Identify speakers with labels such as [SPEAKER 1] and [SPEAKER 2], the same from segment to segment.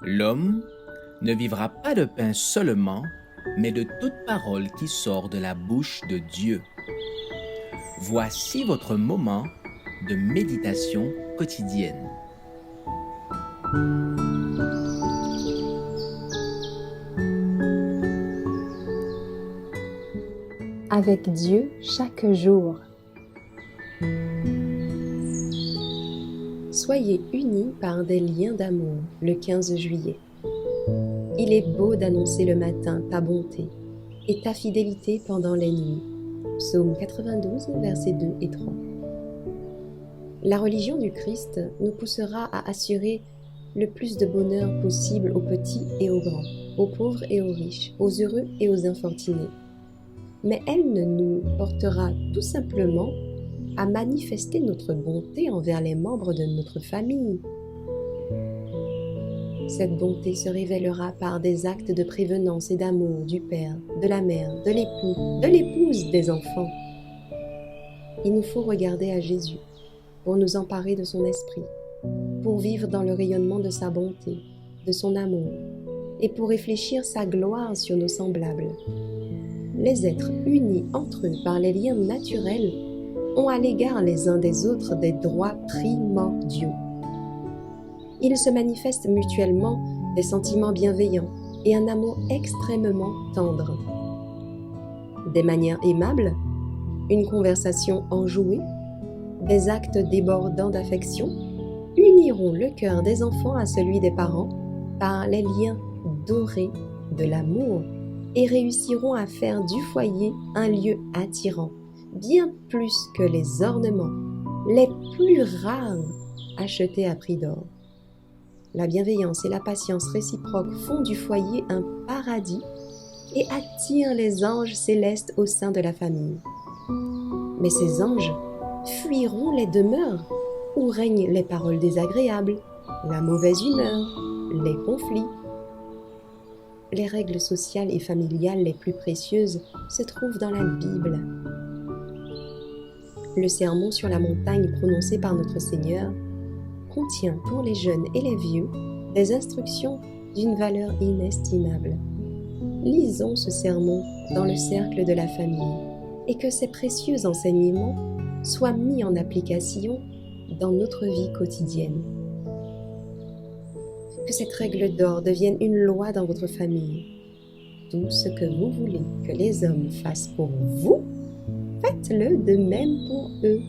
[SPEAKER 1] L'homme ne vivra pas de pain seulement, mais de toute parole qui sort de la bouche de Dieu. Voici votre moment de méditation quotidienne.
[SPEAKER 2] Avec Dieu chaque jour. Soyez unis par des liens d'amour le 15 juillet. Il est beau d'annoncer le matin ta bonté et ta fidélité pendant les nuits. Psaume 92, versets 2 et 3. La religion du Christ nous poussera à assurer le plus de bonheur possible aux petits et aux grands, aux pauvres et aux riches, aux heureux et aux infortunés. Mais elle ne nous portera tout simplement à manifester notre bonté envers les membres de notre famille. Cette bonté se révélera par des actes de prévenance et d'amour du père, de la mère, de l'époux, de l'épouse, des enfants. Il nous faut regarder à Jésus pour nous emparer de son esprit, pour vivre dans le rayonnement de sa bonté, de son amour, et pour réfléchir sa gloire sur nos semblables. Les êtres unis entre eux par les liens naturels ont à l'égard les uns des autres des droits primordiaux. Ils se manifestent mutuellement des sentiments bienveillants et un amour extrêmement tendre. Des manières aimables, une conversation enjouée, des actes débordants d'affection uniront le cœur des enfants à celui des parents par les liens dorés de l'amour et réussiront à faire du foyer un lieu attirant, bien plus que les ornements, les plus rares, achetés à prix d'or. La bienveillance et la patience réciproque font du foyer un paradis et attirent les anges célestes au sein de la famille. Mais ces anges fuiront les demeures où règnent les paroles désagréables, la mauvaise humeur, les conflits. Les règles sociales et familiales les plus précieuses se trouvent dans la Bible. Le sermon sur la montagne prononcé par notre Seigneur contient pour les jeunes et les vieux des instructions d'une valeur inestimable. Lisons ce sermon dans le cercle de la famille et que ces précieux enseignements soient mis en application dans notre vie quotidienne. Que cette règle d'or devienne une loi dans votre famille. Tout ce que vous voulez que les hommes fassent pour vous, faites-le de même pour eux.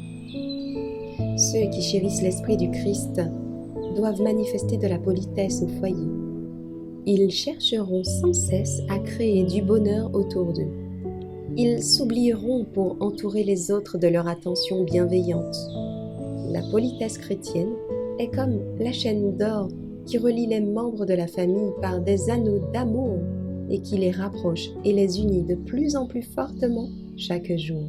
[SPEAKER 2] Ceux qui chérissent l'esprit du Christ doivent manifester de la politesse au foyer. Ils chercheront sans cesse à créer du bonheur autour d'eux. Ils s'oublieront pour entourer les autres de leur attention bienveillante. La politesse chrétienne est comme la chaîne d'or qui relie les membres de la famille par des anneaux d'amour et qui les rapproche et les unit de plus en plus fortement chaque jour.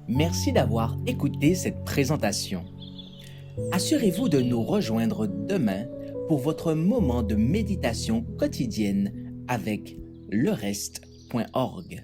[SPEAKER 1] Merci d'avoir écouté cette présentation. Assurez-vous de nous rejoindre demain pour votre moment de méditation quotidienne avec lereste.org.